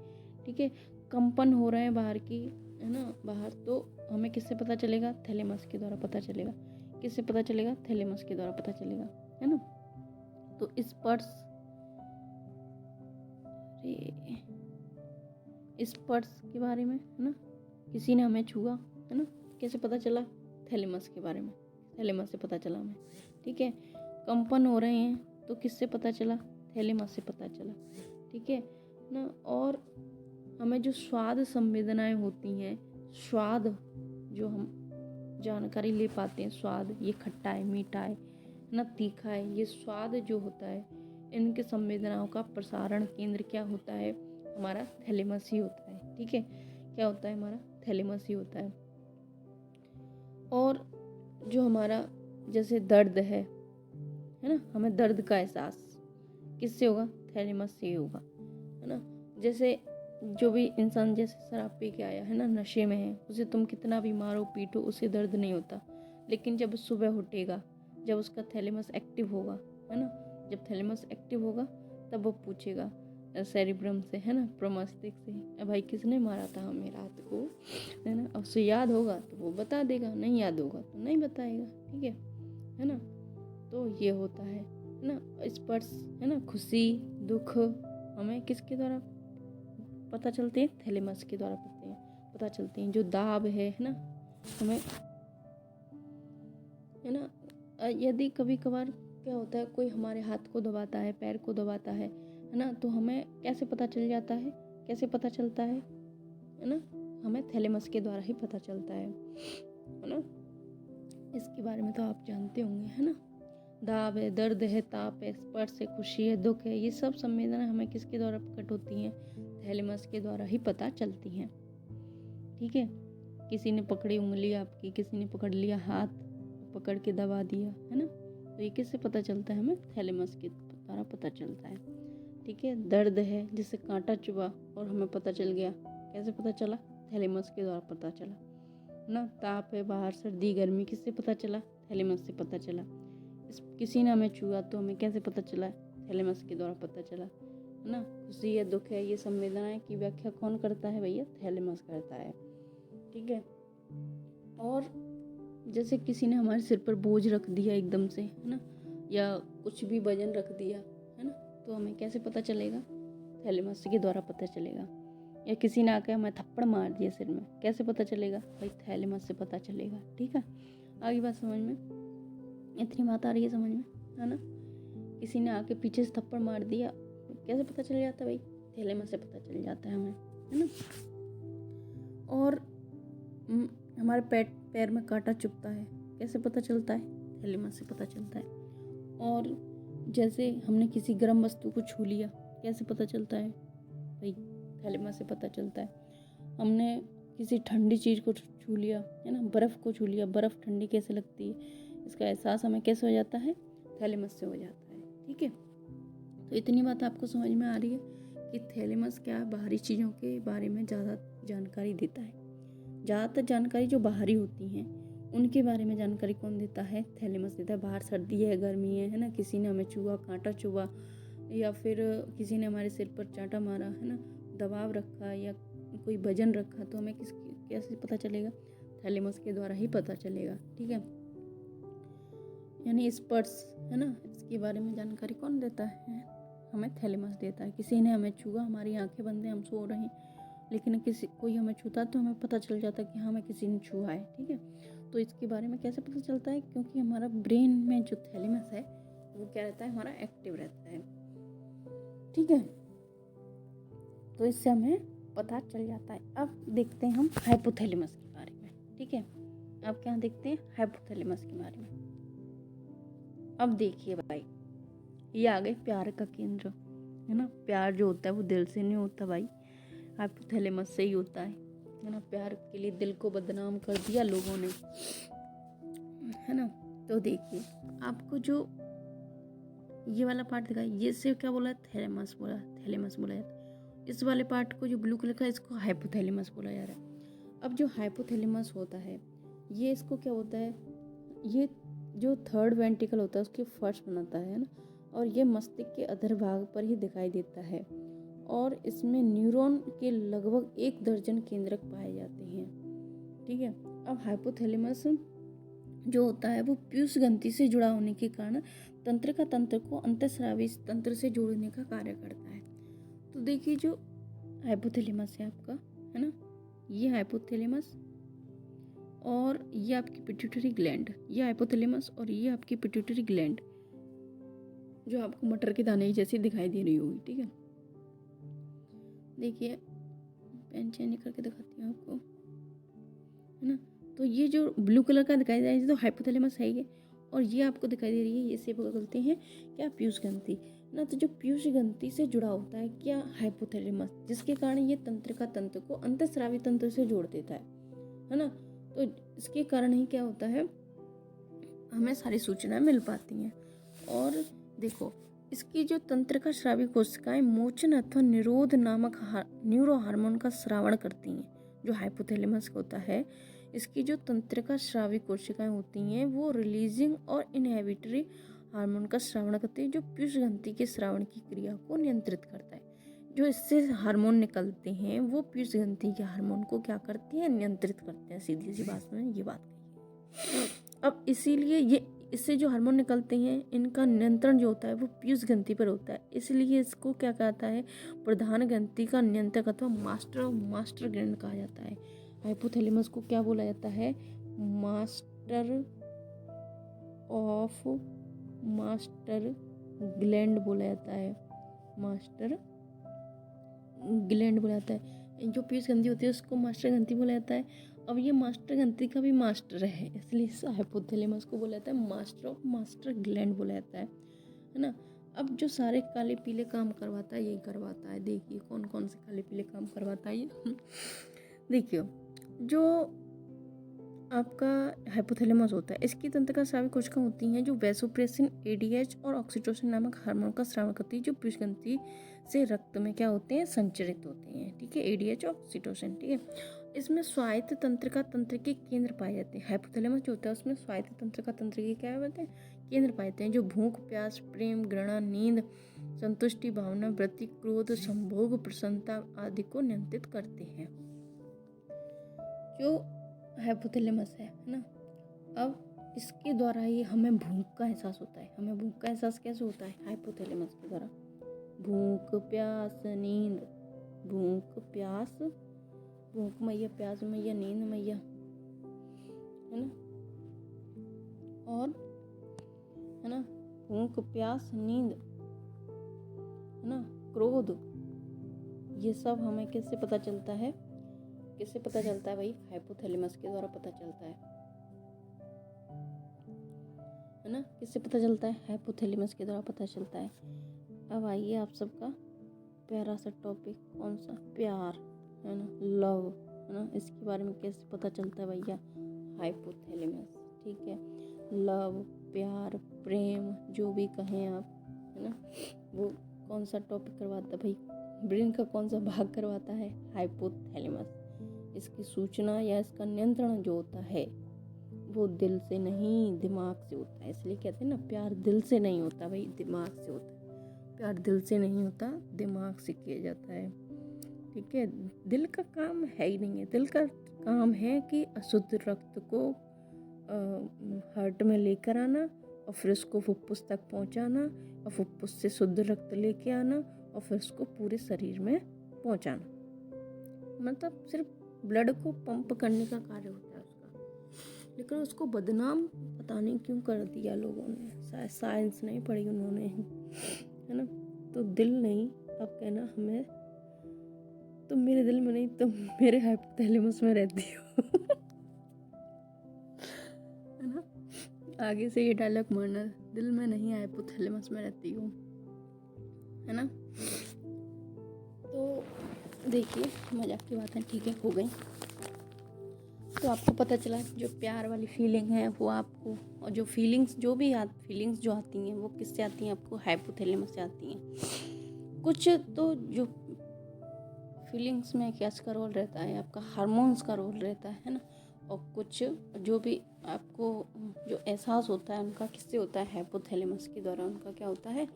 ठीक है। कंपन हो रहे हैं बाहर की, है ना, बाहर, तो हमें किससे पता चलेगा? थैलेमस के द्वारा पता चलेगा। किससे पता चलेगा? थैलेमस के द्वारा पता चलेगा, है ना। तो स्पर्श, स्पर्श के बारे में, है ना, किसी ने हमें छुआ, है ना, कैसे पता चला? थैलेमस के बारे में, थैलेमस से पता चला हमें। ठीक है। कंपन हो रहे हैं तो किससे पता चला? थैलेमस से पता चला। ठीक है ना। और हमें जो स्वाद संवेदनाएं होती हैं, स्वाद जो हम जानकारी ले पाते हैं, स्वाद, ये खट्टा है, मीठा है ना, तीखा है, ये स्वाद जो होता है, इनके संवेदनाओं का प्रसारण केंद्र क्या होता है? हमारा थैलेमस ही होता है। ठीक है। क्या होता है? हमारा थैलेमस ही होता है। और जो हमारा जैसे दर्द है ना, हमें दर्द का एहसास किससे होगा? थैलेमस से ही होगा, है ना। जैसे जो भी इंसान जैसे शराब पी के आया, है ना, नशे में है, उसे तुम कितना भी मारो पीटो, उसे दर्द नहीं होता। लेकिन जब सुबह उठेगा, जब उसका थैलेमस एक्टिव होगा, है ना, जब थैलेमस एक्टिव होगा तब वो पूछेगा सेरिब्रम से, है ना, प्रमस्तिष्क से, भाई किसने मारा था हमें रात को, है ना। अब उसे याद होगा तो वो बता देगा, नहीं याद होगा तो नहीं बताएगा। ठीक है ना। तो ये होता है ना, स्पर्श, है ना, खुशी, दुख, हमें किसके द्वारा पता चलते हैं? थैलेमस के द्वारा पता चलते हैं। जो दाब है ना, हमें, है ना, यदि कभी कभार क्या होता है, कोई हमारे हाथ को दबाता है, पैर को दबाता है ना, तो हमें कैसे पता चल जाता है? कैसे पता चलता है ना, हमें थैलेमस के द्वारा ही पता चलता है ना। इसके बारे में तो आप जानते होंगे, है ना। दाब है, दर्द है, ताप है, स्पर्श है, खुशी है, दुख है, ये सब संवेदना हमें किसके द्वारा प्रकट होती हैं? थैलेमस के द्वारा ही पता चलती हैं। ठीक है। किसी ने पकड़ी उंगली आपकी, किसी ने पकड़ लिया हाथ, पकड़ के दबा दिया, है ना, तो ये किससे पता चलता है? हमें थैलेमस के द्वारा पता चलता है। ठीक है। दर्द है, जिससे कांटा चुभा और हमें पता चल गया, कैसे पता चला? थैलेमस के द्वारा पता चला ना। ताप है, बाहर सर्दी गर्मी, किससे पता चला? थैलेमस से पता चला। किसी ने हमें छुआ तो हमें कैसे पता चला? थैलेमस के द्वारा पता चला, है ना। खुशी है, दुख है, ये संवेदनाएं की व्याख्या कौन करता है भैया? थैलेमस करता है। ठीक है। और जैसे किसी ने हमारे सिर पर बोझ रख दिया एकदम से, है ना, या कुछ भी वजन रख दिया, है ना, तो हमें कैसे पता चलेगा? थैलेमस के द्वारा पता चलेगा। या किसी ने आके हमें थप्पड़ मार दिया सिर में, कैसे पता चलेगा? भाई थैलेमस से पता चलेगा। ठीक है। आगे बात समझ में, इतनी बात आ रही है समझ में, है ना। किसी ने आके पीछे से थप्पड़ मार दिया, कैसे पता चल जाता है भाई? थैलेमस से पता चल जाता है हमें, है ना। और हमारे पैर में कांटा चुभता है, कैसे पता चलता है? थैलेमस से पता चलता है। और जैसे हमने किसी गर्म वस्तु को छू लिया, कैसे पता चलता है भाई? थैलेमस से पता चलता है। हमने किसी ठंडी चीज़ को छू लिया, है ना, बर्फ़ को छू लिया, बर्फ़ ठंडी कैसे लगती है, इसका एहसास हमें कैसे हो जाता है? थैलेमस से हो जाता है। ठीक है। तो इतनी बात आपको समझ में आ रही है कि थैलेमस क्या बाहरी चीज़ों के बारे में ज़्यादा जानकारी देता है। ज़्यादातर जानकारी जो बाहरी होती हैं उनके बारे में जानकारी कौन देता है? थैलेमस देता है। बाहर सर्दी है, गर्मी है ना, किसी ने हमें छुआ, कांटा चुभा, या फिर किसी ने हमारे सिर पर चांटा मारा, है ना, दबाव रखा या कोई वजन रखा, तो हमें कैसे पता चलेगा? थैलेमस के द्वारा ही पता चलेगा। ठीक है। यानी स्पर्श, है ना, इसके बारे में जानकारी कौन देता है? हमें थैलेमस देता है। किसी ने हमें छुआ, हमारी आंखें बंद हैं, हम सो रहे हैं, लेकिन कोई हमें छूता तो हमें पता चल जाता है कि हाँ, हमें किसी ने छुआ है। ठीक है। तो इसके बारे में कैसे पता चलता है? क्योंकि हमारा ब्रेन में जो थैलेमस है वो क्या रहता है? हमारा एक्टिव रहता है। ठीक है। तो इससे हमें पता चल जाता है। अब देखते हैं हम हाइपोथैलेमस के बारे में, ठीक है। अब क्या देखते हैं हाइपोथैलेमस के बारे में। अब देखिए भाई, ये आ गए प्यार का केंद्र, है ना। प्यार जो होता है वो दिल से नहीं होता भाई, हाइपोथैलेमस से ही होता है ना। प्यार के लिए दिल को बदनाम कर दिया लोगों ने, है ना। तो देखिए आपको जो ये वाला पार्ट दिखाई, ये से क्या बोला, थैलेमस बोला है। इस वाले पार्ट को जो ब्लू कलर का, इसको हाइपोथैलेमस बोला जा रहा है। अब जो हाइपोथैलेमस होता है, ये इसको क्या होता है, ये जो थर्ड वेंट्रिकल होता है उसके फर्श बनाता है ना। और ये मस्तिष्क के अधर भाग पर ही दिखाई देता है और इसमें न्यूरॉन के लगभग 1 दर्जन केंद्रक पाए जाते हैं, ठीक है। अब हाइपोथैलेमस जो होता है वो पीयूष ग्रंथि से जुड़ा होने के कारण तंत्र को अंतःस्रावी तंत्र से जोड़ने का कार्य करता है। तो देखिए जो हाइपोथैलेमस है आपका, है ना, ये हाइपोथैलेमस और ये आपकी पिट्यूटरी ग्लैंड, ये हाइपोथैलेमस और ये आपकी पिट्यूटरी ग्लैंड जो आपको मटर के दाने जैसी दिखाई दे रही होगी, ठीक है। देखिए पेन चेंज करके दिखाती हूँ आपको, है ना। तो ये जो ब्लू कलर का दिखाई दे रहा है तो हाइपोथैलेमस है ये, और ये आपको दिखाई दे रही है, इसे बोलते हैं क्या, पीयूष ग्रंथि ना। तो जो पीयूष ग्रंथि से जुड़ा होता है क्या, हाइपोथैलेमस, जिसके कारण ये तंत्र को अंतःस्रावी तंत्र से जोड़ देता है ना। तो इसके कारण ही क्या होता है, हमें सारी सूचनाएं मिल पाती हैं। और देखो इसकी जो तंत्रिका स्रावी कोशिकाएं मोचन अथवा निरोध नामक न्यूरो हार्मोन का स्रावण करती हैं। जो हाइपोथैलेमस होता है, इसकी जो तंत्रिका स्रावी कोशिकाएं होती हैं वो रिलीजिंग और इनहिबिटरी हार्मोन का स्रावण करती है, जो पीयूष ग्रंथि के स्रावण की क्रिया को नियंत्रित करता है। जो इससे हार्मोन निकलते हैं वो पीयूष ग्रंथि के हार्मोन को क्या करते हैं, नियंत्रित करते हैं। सीधी सी बात में ये बात कही। अब इसीलिए ये इससे जो हार्मोन निकलते हैं इनका नियंत्रण जो होता है वो पीयूष ग्रंथि पर होता है। इसलिए इसको क्या कहता है, प्रधान ग्रंथि का नियंत्रक अथवा मास्टर ग्लैंड कहा जाता है। हाइपोथैलेमस को क्या बोला जाता है, मास्टर ग्लैंड बोला जाता है, मास्टर ग्लैंड बोला जाता है। जो पीयूष ग्रंथि होती है उसको मास्टर ग्रंथि बोला जाता है। अब ये मास्टर ग्रंथि का भी मास्टर है, इसलिए इस हाइपोथैलेमस को बोला जाता है मास्टर ग्लैंड बोला जाता है ना। अब जो सारे काले पीले काम करवाता है यही करवाता है। देखिए कौन कौन से काले पीले काम करवाता है ये। देखिए जो आपका हाइपोथैलेमस होता है, इसकी तंत्रिका स्रावी कोशिकाएं होती हैं जो वैसोप्रेसिन, एडीएच और ऑक्सीटोसिन नामक हार्मोन का स्राव करती है, जो पीयूष ग्रंथि से रक्त में क्या होते हैं, संचरित होते हैं, ठीक है। एडीएच और ऑक्सीटोसिन, ठीक है। इसमें स्वायत्त तंत्रिका तंत्र के केंद्र पाए जाते हैं। हाइपोथैलेमस जो होता है उसमें स्वायत्त तंत्रिका तंत्र के क्या होते हैं, केंद्र पाए जाते हैं, जो भूख, प्यास, प्रेम, घृणा, नींद, संतुष्टि भावना, वृत्ति, क्रोध, संभोग, प्रसन्नता आदि को नियंत्रित करते हैं। जो हाइपोथैलेमस है ना, अब इसके द्वारा ही हमें भूख का एहसास होता है। हमें भूख का एहसास कैसे होता है, हाइपोथैलेमस के द्वारा। भूख, प्यास, नींद, भूख, प्यास, भूख मैया, प्यास मैया, नींद मैया, है ना। और है ना, भूख, प्यास, नींद, है ना, क्रोध, ये सब हमें किससे पता चलता है, किससे पता चलता है भाई, हाइपोथैलेमस के द्वारा पता चलता है ना। किससे पता चलता है, हाइपोथैलेमस के द्वारा पता चलता है। अब आइए आप सबका प्यारा सा टॉपिक, कौन सा, प्यार, है ना, लव, है ना। इसके बारे में कैसे पता चलता है भैया, हाइपोथैलेमस, ठीक है। लव, प्यार, प्रेम, जो भी कहें आप, है ना, वो कौन सा टॉपिक करवाता है भाई, ब्रेन का कौन सा भाग करवाता है, हाइपोथैलेमस। इसकी सूचना या इसका नियंत्रण जो होता है वो दिल से नहीं दिमाग से होता है। इसलिए कहते हैं ना, प्यार दिल से नहीं होता भाई, दिमाग से होता है। प्यार दिल से नहीं होता, दिमाग से किया जाता है, ठीक है। दिल का काम है ही नहीं है। दिल का काम है कि अशुद्ध रक्त को हार्ट में लेकर आना और फिर उसको फुफ्फुस तक पहुंचाना और फुफ्फुस से शुद्ध रक्त लेके आना और फिर उसको पूरे शरीर में पहुंचाना। मतलब सिर्फ ब्लड को पंप करने का कार्य होता है उसका। लेकिन उसको बदनाम पता नहीं क्यों कर दिया लोगों ने, शायद साइंस नहीं पढ़ी उन्होंने, है ना। तो दिल नहीं, अब कहना हमें तुम मेरे दिल में नहीं, तुम मेरे हाइपोथैलेमस में रहती हो। है ना? आगे से ये डायलॉग मारना, दिल में नहीं हाइपोथैलेमस में रहती हूँ, है ना? तो देखिए, मजाक की बातें ठीक है हो गई। तो आपको पता चला जो प्यार वाली फीलिंग है वो आपको, और जो फीलिंग्स फीलिंग्स जो आती हैं वो किससे आती हैं? आपको हाइपोथैलेमस से आती हैं। कुछ तो जो फीलिंग्स में क्या का रोल रहता है, आपका हार्मोन्स का रोल रहता है ना। और कुछ जो भी आपको जो एहसास होता है उनका किससे होता है? हाइपोथैलेमस के द्वारा उनका क्या होता है?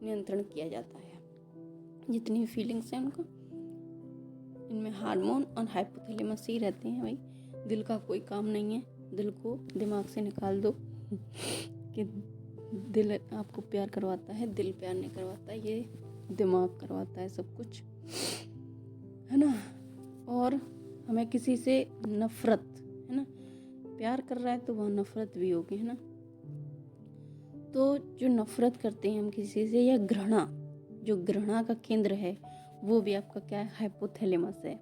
नियंत्रण किया जाता है। जितनी फीलिंग्स हैं उनका, इनमें हार्मोन और हाइपोथैलेमस ही रहते हैं भाई। दिल का कोई काम नहीं है, दिल को दिमाग से निकाल दो कि दिल आपको प्यार करवाता है। दिल प्यार नहीं करवाता, ये दिमाग करवाता है सब कुछ, है ना। और हमें किसी से नफरत, है ना, प्यार कर रहा है तो वहाँ नफरत भी होगी, है ना। तो जो नफरत करते हैं हम किसी से, या घृणा, जो घृणा का केंद्र है वो भी आपका क्या है? हाइपोथैलेमस है।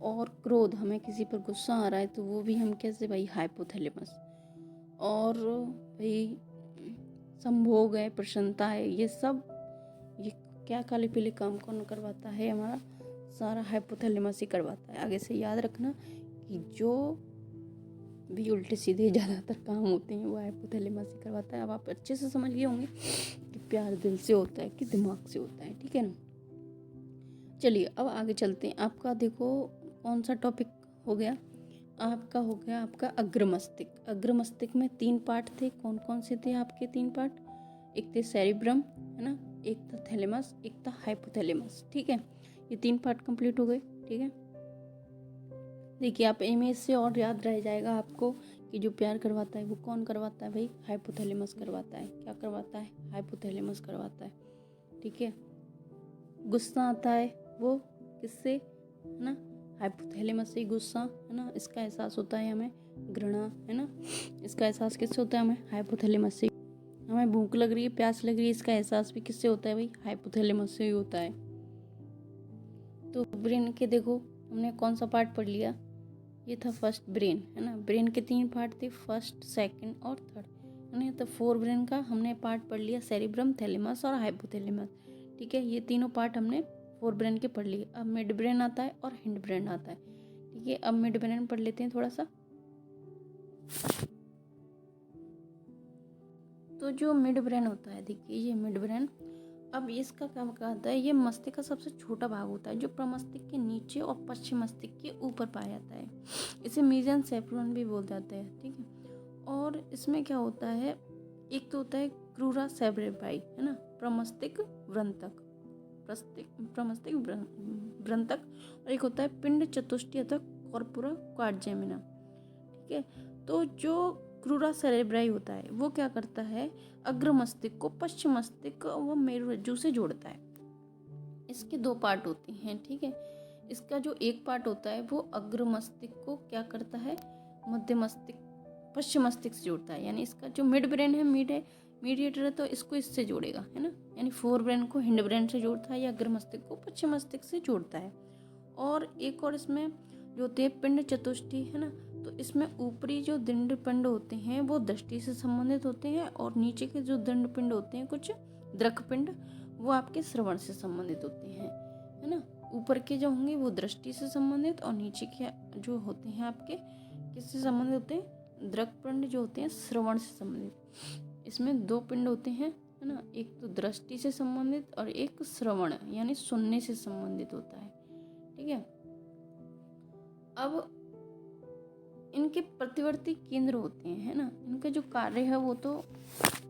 और क्रोध, हमें किसी पर गुस्सा आ रहा है तो वो भी हम कैसे भाई? हाइपोथैलेमस। और भाई संभोग है, प्रसन्नता है, ये सब ये क्या काले पीले काम कौन करवाता है? हमारा सारा हाइपोथैलेमस ही करवाता है। आगे से याद रखना कि जो भी उल्टे सीधे ज़्यादातर काम होते हैं वो हाइपोथैलेमस ही करवाता है। अब आप अच्छे से समझ गए होंगे कि प्यार दिल से होता है कि दिमाग से होता है, ठीक है ना। चलिए अब आगे चलते हैं। आपका देखो कौन सा टॉपिक हो गया? आपका हो गया आपका अग्रमस्तिष्क। अग्रमस्तिष्क में 3 पार्ट थे। कौन कौन से थे आपके 3 पार्ट? एक थे सेरिब्रम, है ना, एक था थैलेमस, एक था हाइपोथैलेमस, ठीक है। ये 3 पार्ट कंप्लीट हो गए, ठीक है। देखिए आप इमेज से और याद रह जाएगा आपको कि जो प्यार करवाता है वो कौन करवाता है भाई? हाइपोथैलेमस करवाता है। क्या करवाता है? हाइपोथैलेमस करवाता है, ठीक है। गुस्सा आता है वो किससे? है ना, हाइपोथैलेमस से गुस्सा, है ना, इसका एहसास होता है हमें। घृणा, है ना, इसका एहसास किससे होता है हमें? हाइपोथैलेमस से। हमें भूख लग रही है, प्यास लग रही है, इसका एहसास भी किससे होता है भाई? हाइपोथैलेमस से ही होता है। तो ब्रेन के देखो हमने कौन सा पार्ट पढ़ लिया? ये था फर्स्ट ब्रेन, है ना। ब्रेन के 3 पार्ट थे, फर्स्ट, सेकंड और थर्ड, है ना। तो 4 ब्रेन का हमने पार्ट पढ़ लिया, सेरिब्रम, थैलेमस और हाइपोथैलेमस, ठीक है। ये तीनों पार्ट हमने 4 ब्रेन के पढ़ लिए। अब मिड ब्रेन आता है और हिंड ब्रेन आता है, ठीक है। अब मिड ब्रेन पढ़ लेते हैं थोड़ा सा। तो जो मिड ब्रेन होता है, देखिए ये मिड ब्रेन, अब इसका क्या कहता है? ये मस्तिष्क का सबसे छोटा भाग होता है जो प्रमस्तिष्क के नीचे और पश्चिम मस्तिष्क के ऊपर पाया जाता है। इसे मेसेनसेफलन भी बोल जाते हैं, ठीक है। और इसमें क्या होता है? एक तो होता है क्रूरा सेरेब्राई, है ना, प्रमस्तिष्क व्रंतक, प्रमस्तिष्क व्रंतक, और एक होता है पिंड चतुष्टय अथवा कॉर्पोरा क्वाड्रिजेमिना, ठीक है। तो जो क्रूरा सेरेब्राई होता है वो क्या करता है? अग्र मस्तिष्क को पश्चिम मस्तिष्क व मेरुरज्जु से जोड़ता है। इसके 2 पार्ट होते हैं, ठीक है। इसका जो एक पार्ट होता है वो अग्र मस्तिष्क को क्या करता है? मध्य मस्तिष्क, पश्चिम मस्तिष्क से जोड़ता है। यानी इसका जो मिड ब्रेन है, मीडिएटर है, तो इसको इससे जोड़ेगा, है ना। यानी 4 ब्रेन को हिंड ब्रेन से जोड़ता है या अग्र मस्तिष्क को पश्चिम मस्तिष्क से जोड़ता है। और एक और इसमें जो होते हैं पिंड चतुष्टय, है ना, तो इसमें ऊपरी जो दंड पिंड होते हैं वो दृष्टि से संबंधित होते हैं, और नीचे के जो दंड पिंड होते हैं कुछ दृक पिंड, वो आपके श्रवण से संबंधित होते हैं, है ना। ऊपर के जो होंगे वो दृष्टि से संबंधित, और नीचे के जो होते हैं आपके किससे संबंधित होते हैं? दृक पिंड जो होते हैं श्रवण से संबंधित। इसमें 2 पिंड होते हैं, है ना, एक तो दृष्टि से संबंधित और एक श्रवण यानी सुनने से संबंधित होता है, ठीक है। अब इनके प्रतिवर्ती केंद्र होते हैं, है ना। इनका जो कार्य है वो तो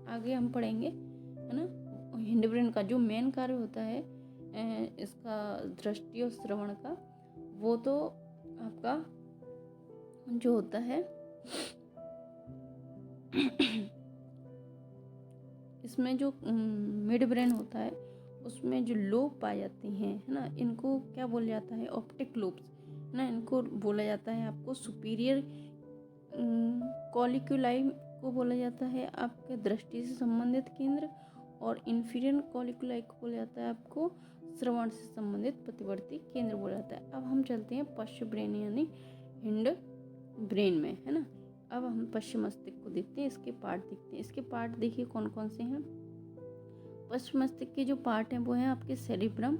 आगे हम पढ़ेंगे, है ना। हिंड ब्रेन का जो मेन कार्य होता है इसका दृष्टि और श्रवण का, वो तो आपका जो होता है इसमें जो मिड ब्रेन होता है उसमें जो लोब पाए जाते हैं, है ना, इनको क्या बोला जाता है? ऑप्टिक लोब्स, ना, इनको बोला जाता है आपको सुपीरियर कॉलिक्यूलाई को बोला जाता है आपके दृष्टि से संबंधित केंद्र, और इन्फीरियर कॉलिकुलाई को बोला जाता है आपको श्रवण से संबंधित प्रतिवर्ती केंद्र बोला जाता है। अब हम चलते हैं पश्चिम ब्रेन यानी हिंड ब्रेन में, है ना। अब हम पश्चिम मस्तिष्क को देखते हैं, इसके पार्ट देखते हैं। इसके पार्ट देखिए कौन कौन से हैं। पश्चिम मस्तिष्क के जो पार्ट हैं वो हैं आपके सेरिब्रम,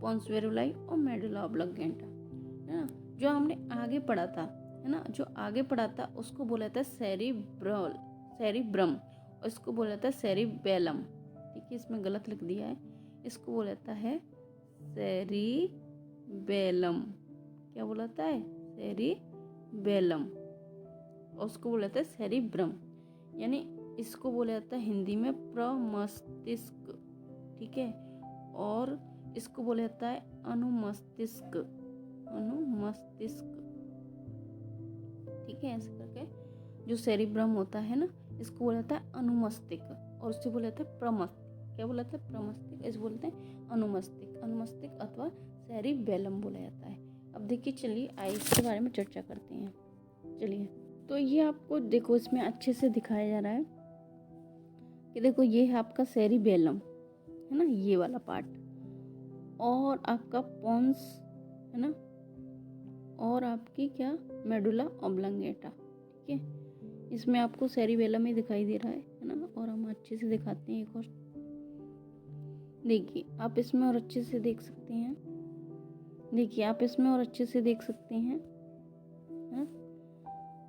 पोन्स वेरुलाई और मेडुला ऑब्लांगेटा, है ना। जो हमने आगे पढ़ा था, है ना, जो आगे पढ़ा था उसको बोला था सेरिब्रम और इसको बोला जाता है सेरिबेलम। ठीक है, इसमें गलत लिख दिया है, इसको बोला जाता है सेरिबेलम। क्या बोला जाता है? सेरिबेलम। और उसको बोला जाता है सेरिब्रम, यानी इसको बोला जाता है हिंदी में प्रमस्तिष्क। ठीक है, और इसको बोला जाता है अनुमस्तिष्क। ठीक है, ऐसे करके जो सेरिब्रम होता है ना, इसको बोला जाता है अनुमस्तिष्क और उससे बोला जाता है प्रमस्तिष्क। क्या बोला जाता है? प्रमस्तिष्क। ऐसे बोलते हैं अनुमस्तिष्क अथवा सेरिबेलम बोला जाता है। अब देखिए, चलिए आइए इसके बारे में चर्चा करते हैं। चलिए, तो ये आपको देखो इसमें अच्छे से दिखाया जा रहा है कि देखो ये है आपका सेरिबेलम, है ना, ये वाला पार्ट, और आपका पोन्स, है ना, और आपकी क्या मेडुला ऑब्लांगेटा। ठीक है, इसमें आपको सेरिबेलम ही दिखाई दे रहा है ना। और हम अच्छे से दिखाते हैं एक और, देखिए आप इसमें और अच्छे से देख सकते हैं। देखिए आप इसमें और अच्छे से देख सकते हैं, है ना।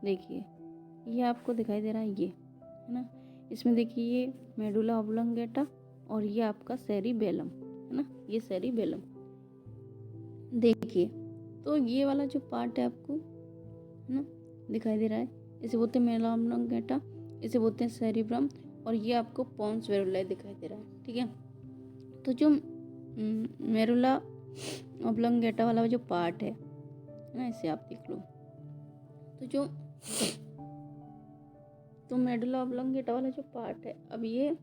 देखिए ये आपको दिखाई दे रहा है, ये, है ना। इसमें देखिए ये मेडुला ऑब्लांगेटा और ये आपका सेरिबेलम, है ना, ये सेरिबेलम। देखिए तो ये वाला जो पार्ट है आपको, है ना, दिखाई दे रहा है, इसे बोलते हैं मेडुला ऑब्लांगेटा, इसे बोलते हैं सेरिब्रम, और ये आपको पोन्स वेरुलाई दिखाई दे रहा है। ठीक है, तो जो मेडुला ऑब्लांगेटा वाला जो पार्ट है ना, इसे आप देख लो। तो मेडुला ऑब्लांगेटा वाला जो पार्ट है, अब ये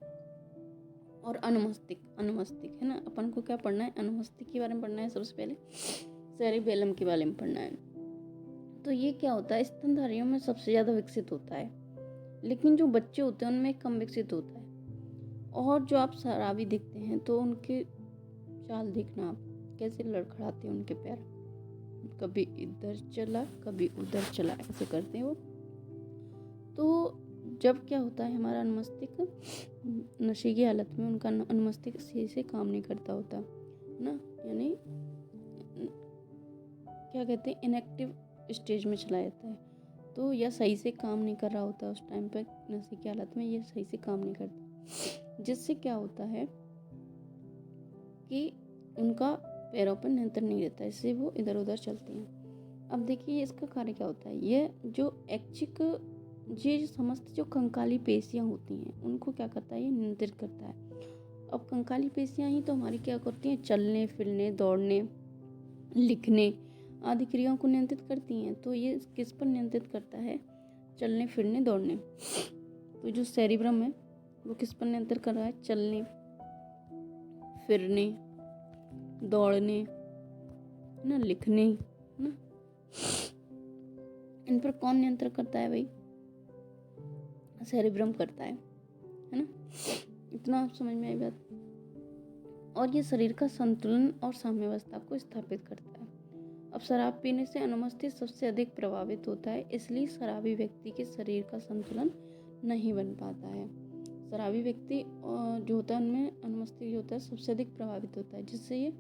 और अनुमस्तिष्क, है ना। अपन को क्या पढ़ना है? अनुमस्तिष्क के बारे में पढ़ना है सबसे पहले, सेरिबेलम के बारे में पढ़ना है। तो ये क्या होता है? स्तनधारियों में सबसे ज़्यादा विकसित होता है, लेकिन जो बच्चे होते हैं उनमें कम विकसित होता है। और जो आप शराबी देखते हैं तो उनके चाल देखना आप, कैसे लड़खड़ाते हैं उनके पैर, कभी इधर चला कभी उधर चला, ऐसे करते हैं वो। तो जब क्या होता है, हमारा अनुमस्तिष्क नशे की हालत में उनका अनुमस्तिष्क सही से काम नहीं करता होता ना, यानी क्या कहते हैं, इनएक्टिव स्टेज में चला जाता है। तो यह सही से काम नहीं कर रहा होता उस टाइम पर, नशे की हालत में ये सही से काम नहीं करता, जिससे क्या होता है कि उनका पैरों पर नियंत्रण नहीं रहता, इससे वो इधर उधर चलते हैं। अब देखिए इसका कार्य क्या होता है, ये जो ऐच्छिक, ये समस्त जो कंकाली पेशियां होती हैं उनको क्या करता है, ये नियंत्रित करता है। अब कंकाली पेशियां ही तो हमारी क्या करती हैं, चलने फिरने, दौड़ने, लिखने आदि क्रियाओं को नियंत्रित करती हैं। तो ये किस पर नियंत्रित करता है? चलने फिरने दौड़ने। तो जो सेरिब्रम है वो किस पर नियंत्रित कर रहा है? चलने फिरने दौड़ने, ना, लिखने, ना, इन पर कौन नियंत्रण करता है भाई? सेरिब्रम करता है ना। इतना आप समझ में आई बात। और ये शरीर का संतुलन और साम्यावस्था को स्थापित करता है। अब शराब पीने से अनुमस्तिष्क सबसे अधिक प्रभावित होता है, इसलिए शराबी व्यक्ति के शरीर का संतुलन नहीं बन पाता है। शराबी व्यक्ति जो होता है उनमें अनुमस्तिष्क जो होता है सबसे अधिक प्रभावित होता है, जिससे ये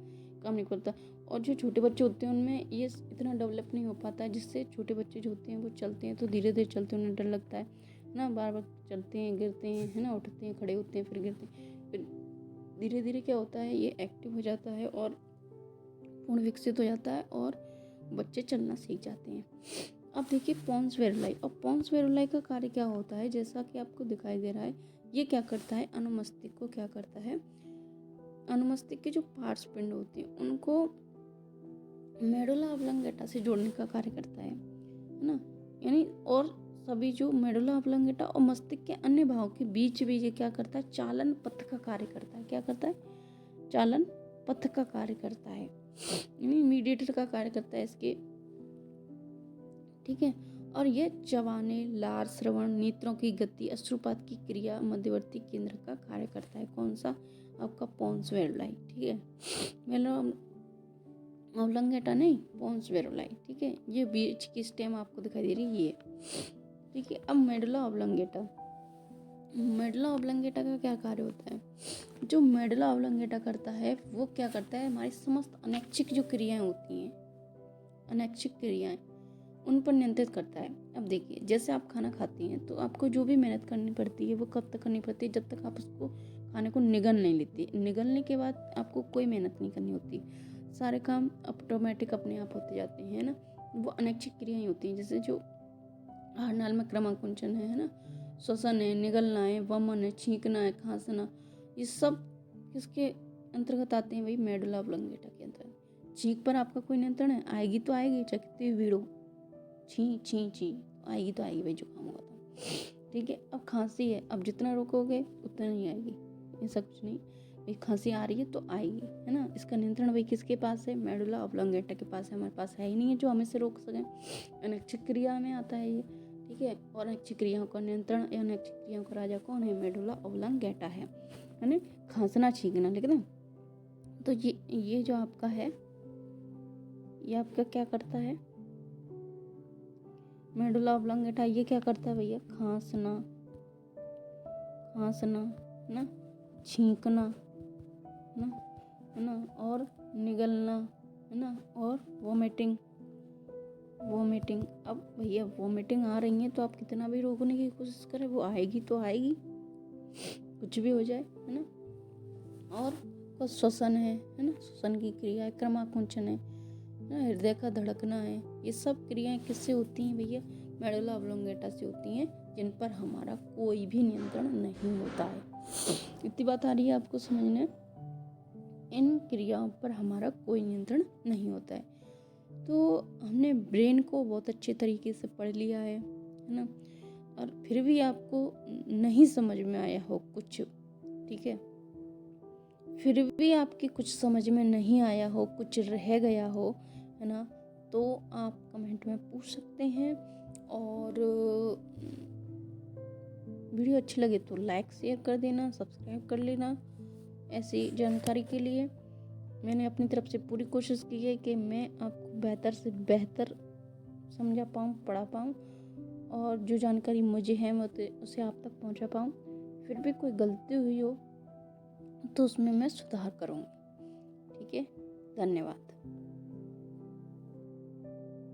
काम नहीं करता। और जो छोटे बच्चे होते हैं उनमें ये इतना डेवलप नहीं हो पाता है, जिससे छोटे बच्चे जो होते हैं वो चलते हैं तो धीरे धीरे चलते हैं, उन्हें डर लगता है ना, बार बार चलते हैं गिरते हैं, है ना, उठते हैं खड़े होते हैं फिर गिरते हैं, फिर धीरे धीरे क्या होता है, ये एक्टिव हो जाता है और पूर्ण विकसित हो जाता है और बच्चे चलना सीख जाते हैं। अब देखिए पोन्स वेरुलाई, और पोन्स वेरुलाई का कार्य क्या होता है, जैसा कि आपको दिखाई दे रहा है, ये क्या करता है, अनुमस्तिष्क को क्या करता है, अनुमस्तिष्क के जो पार्ट्स पिंड होते हैं उनको मेडुला ऑब्लांगेटा से जोड़ने का कार्य करता है ना, यानी और सभी जो मेडुला ऑब्लांगेटा और मस्तिष्क के अन्य भागों के बीच भी ये क्या करता है, चालन पथ का कार्य करता है। क्या करता है? चालन पथ का कार्य करता है, यानी मीडिएटर का कार्य करता है इसके। ठीक है, और ये चबाने, लार, श्रवण, नेत्रों की गति, अश्रुपात की क्रिया, मध्यवर्ती केंद्र का कार्य करता है। कौन सा? आपका पोन्स वेरुलाई, ठीक है। मेलो ऑब्लंगेटा नहीं, पोन्स वेरुलाई, ठीक है। ये बीच की स्टेम आपको दिखाई दे रही है, ये, ठीक है। अब मेडुला ऑब्लंगेटा, मेडुला ऑब्लंगेटा का क्या कार्य होता है? जो मेडुला ऑब्लंगेटा करता है वो क्या करता है, हमारी समस्त अनैच्छिक जो क्रियाएं होती हैं, अनैच्छिक क्रियाएं, उन पर नियंत्रित करता है। अब देखिए, जैसे आप खाना खाती हैं तो आपको जो भी मेहनत करनी पड़ती है वो कब तक करनी पड़ती है, जब तक आप उसको खाने को निगल नहीं लेती। निगलने के बाद आपको कोई मेहनत नहीं करनी होती, सारे काम ऑटोमेटिक अपने आप होते जाते हैं, है ना। वो अनैच्छिक क्रियाएं होती हैं, जैसे जो आहारनाल में क्रमाकुंचन है ना, श्वसन है, निगलना है, वमन है, छींकना है, खांसना, ये सब किसके अंतर्गत आते हैं भाई? मेडुला ऑब्लंगेटा के अंतर्गत। छींक पर आपका कोई नियंत्रण है? आएगी तो आएगी, चखते वीड़ो, छी छी छी, आएगी तो आएगी भाई, जुकाम होगा तो, ठीक है। अब खांसी है, अब जितना रोकोगे उतना नहीं आएगी, ऐसा कुछ नहीं भाई, खांसी आ रही है तो आएगी, है ना। इसका नियंत्रण भाई किसके पास है? मेडुला ऑब्लंगेटा के पास है। हमारे पास है ही नहीं है जो हमें से रोक सके। अनैच्छिक क्रिया में आता है ये, ठीक है। और अनैच्छिक क्रियाओं का नियंत्रण या अनैच्छिक क्रियाओं का राजा कौन है? मेडुला ऑब्लंगेटा है ना। खांसना, छींकना, लिख दें। तो ये जो आपका है, ये आपका क्या करता है? मेडुला ऑब्लंगेटा ये क्या करता है भैया? खांसना, खांसना ना, छींकना ना, है ना, और निगलना, है ना, और वोमिटिंग, वोमिटिंग। अब भैया वोमिटिंग आ रही है तो आप कितना भी रोकने की कोशिश करें, वो आएगी तो आएगी, कुछ भी हो जाए, है ना। और श्वसन है ना, श्वसन की क्रिया है, क्रमाकुंचन है ना, हृदय का धड़कना है, ये सब क्रियाएं किससे होती हैं भैया? मेडुला ऑब्लंगेटा से होती हैं, जिन पर हमारा कोई भी नियंत्रण नहीं होता है। इतनी बात आ रही है आपको समझने? इन क्रियाओं पर हमारा कोई नियंत्रण नहीं होता है। तो हमने ब्रेन को बहुत अच्छे तरीके से पढ़ लिया है ना, और फिर भी आपको नहीं समझ में आया हो कुछ, ठीक है, फिर भी आपकी कुछ समझ में नहीं आया हो, कुछ रह गया हो, है ना, तो आप कमेंट में पूछ सकते हैं। और वीडियो अच्छी लगे तो लाइक शेयर कर देना, सब्सक्राइब कर लेना। ऐसी जानकारी के लिए मैंने अपनी तरफ से पूरी कोशिश की है कि मैं आपको बेहतर से बेहतर समझा पाऊँ, पढ़ा पाऊँ, और जो जानकारी मुझे है मैं उसे आप तक पहुँचा पाऊँ। फिर भी कोई गलती हुई हो तो उसमें मैं सुधार करूँगी, ठीक है। धन्यवाद।